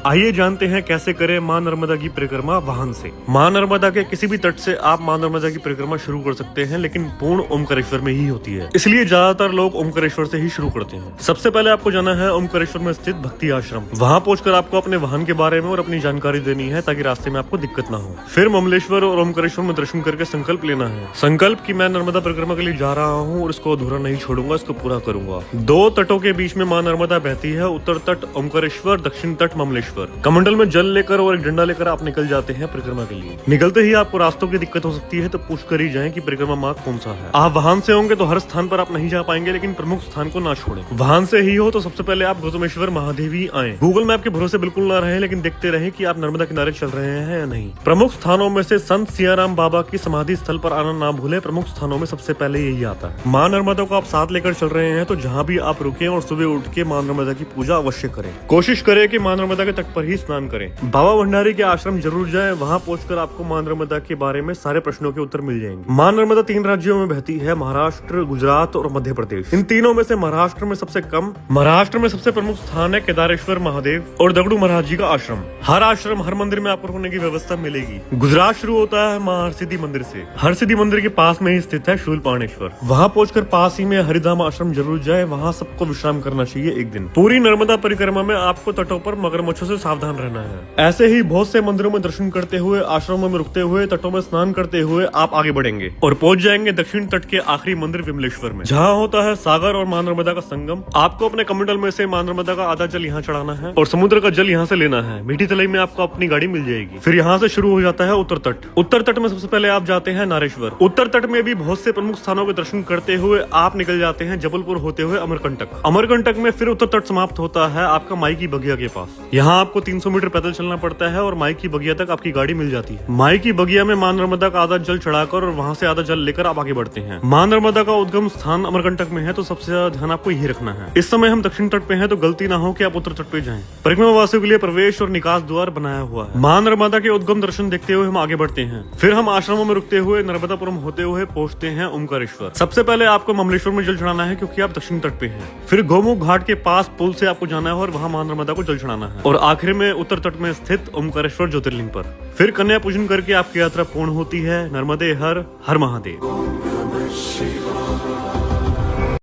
आइए जानते हैं कैसे करें मां नर्मदा की परिक्रमा वाहन से। मां नर्मदा के किसी भी तट से आप मां नर्मदा की परिक्रमा शुरू कर सकते हैं, लेकिन पूर्ण ओमकारेश्वर में ही होती है, इसलिए ज्यादातर लोग ओमकारेश्वर से ही शुरू करते हैं। सबसे पहले आपको जाना है ओमकारेश्वर में स्थित भक्ति आश्रम। वहां पहुंचकर आपको अपने वाहन के बारे में और अपनी जानकारी देनी है ताकि रास्ते में आपको दिक्कत ना हो। फिर ममलेश्वर और ओमकारेश्वर में दर्शन करके संकल्प लेना है। संकल्प की मैं नर्मदा परिक्रमा के लिए जा रहा हूँ और इसको अधूरा नहीं छोड़ूंगा, इसको पूरा करूंगा। दो तटों के बीच में मां नर्मदा बहती है, उत्तर तट ओमकारेश्वर, दक्षिण तट ममलेश्वर। कमंडल में जल लेकर और एक डंडा लेकर आप निकल जाते हैं परिक्रमा के लिए। निकलते ही आपको रास्तों की दिक्कत हो सकती है, तो पूछ कर ही जाएं कि परिक्रमा मार्ग कौन सा है। आप वाहन से होंगे तो हर स्थान पर आप नहीं जा पाएंगे, लेकिन प्रमुख स्थान को ना छोड़ें। वाहन से ही हो तो सबसे पहले आप गौतमेश्वर महादेवी आए। गूगल मैप के भरोसे बिल्कुल ना रहे, लेकिन देखते रहे कि आप नर्मदा किनारे चल रहे हैं या नहीं। प्रमुख स्थानों में से संत सियाराम बाबा की समाधि स्थल पर आना ना भूले। प्रमुख स्थानों में सबसे पहले यही आता है। मां नर्मदा को आप साथ लेकर चल रहे हैं, तो जहाँ भी आप रुके और सुबह उठ के मां नर्मदा की पूजा अवश्य करें। कोशिश करें कि मां नर्मदा के तट पर ही स्नान करें। बाबा भंडारी के आश्रम जरूर जाएं। वहां पहुंचकर आपको मां नर्मदा के बारे में सारे प्रश्नों के उत्तर मिल जाएंगे। मां नर्मदा 3 राज्यों में बहती है, महाराष्ट्र, गुजरात और मध्य प्रदेश। इन तीनों में से महाराष्ट्र में सबसे प्रमुख स्थान है केदारेश्वर महादेव और दगड़ू महाराज जी का आश्रम। हर आश्रम, हर मंदिर में आपको रुकने की व्यवस्था मिलेगी। गुजरात शुरू होता है मां हरसिद्धि मंदिर से। हरसिद्धि मंदिर के पास में ही स्थित है शूलपाणेश्वर। वहां पहुंचकर पास ही में हरिधाम आश्रम जरूर जाए। वहां सबको विश्राम करना चाहिए एक दिन। पूरी नर्मदा परिक्रमा में आपको तटों पर मगरमच्छों से सावधान रहना है। ऐसे ही बहुत से मंदिरों में दर्शन करते हुए, आश्रमों में रुकते हुए, तटों में स्नान करते हुए आप आगे बढ़ेंगे और पहुंच जाएंगे दक्षिण तट के आखिरी मंदिर विमलेश्वर में, जहां होता है सागर और मां नर्मदा का संगम। आपको अपने कमंडल में से मां नर्मदा का आधा जल यहाँ चढ़ाना है और समुद्र का जल यहाँ से लेना है। मीठी तलाई में आपको अपनी गाड़ी मिल जाएगी। फिर यहाँ से शुरू हो जाता है उत्तर तट। उत्तर तट में सबसे पहले आप जाते हैं नारेश्वर। उत्तर तट में भी बहुत से प्रमुख स्थानों के दर्शन करते हुए आप निकल जाते हैं जबलपुर होते हुए अमरकंटक। अमरकंटक में फिर उत्तर तट समाप्त होता है आपका माई की बगिया के पास। यहाँ आपको 300 मीटर पैदल चलना पड़ता है और माई की बगिया तक आपकी गाड़ी मिल जाती है। माई की बगिया में मां नर्मदा का आधा जल चढ़ाकर और वहां से आधा जल लेकर आप आगे बढ़ते हैं। मां नर्मदा का उद्गम स्थान अमरकंटक में है, तो सबसे ज्यादा ध्यान आपको यही रखना है। इस समय हम दक्षिण तट पे हैं, तो गलती ना हो कि आप उत्तर तट पे जाएं। परिक्रमा वासियों के लिए प्रवेश और निकास द्वार बनाया हुआ है। मां नर्मदा के उद्गम दर्शन देखते हुए हम आगे बढ़ते हैं। फिर हम आश्रमों में रुकते हुए नर्मदापुरम होते हुए पहुंचते हैं ओमकारेश्वर। सबसे पहले आपको ममलेश्वर में जल चढ़ाना है, क्योंकि आप दक्षिण तट पे हैं। फिर गोमुख घाट के पास पुल से आपको जाना है और वहां मां नर्मदा को जल चढ़ाना है, और आखिर में उत्तर तट में स्थित ओमकारेश्वर ज्योतिर्लिंग पर। फिर कन्या पूजन करके आपकी यात्रा पूर्ण होती है। नर्मदे हर हर महादेव।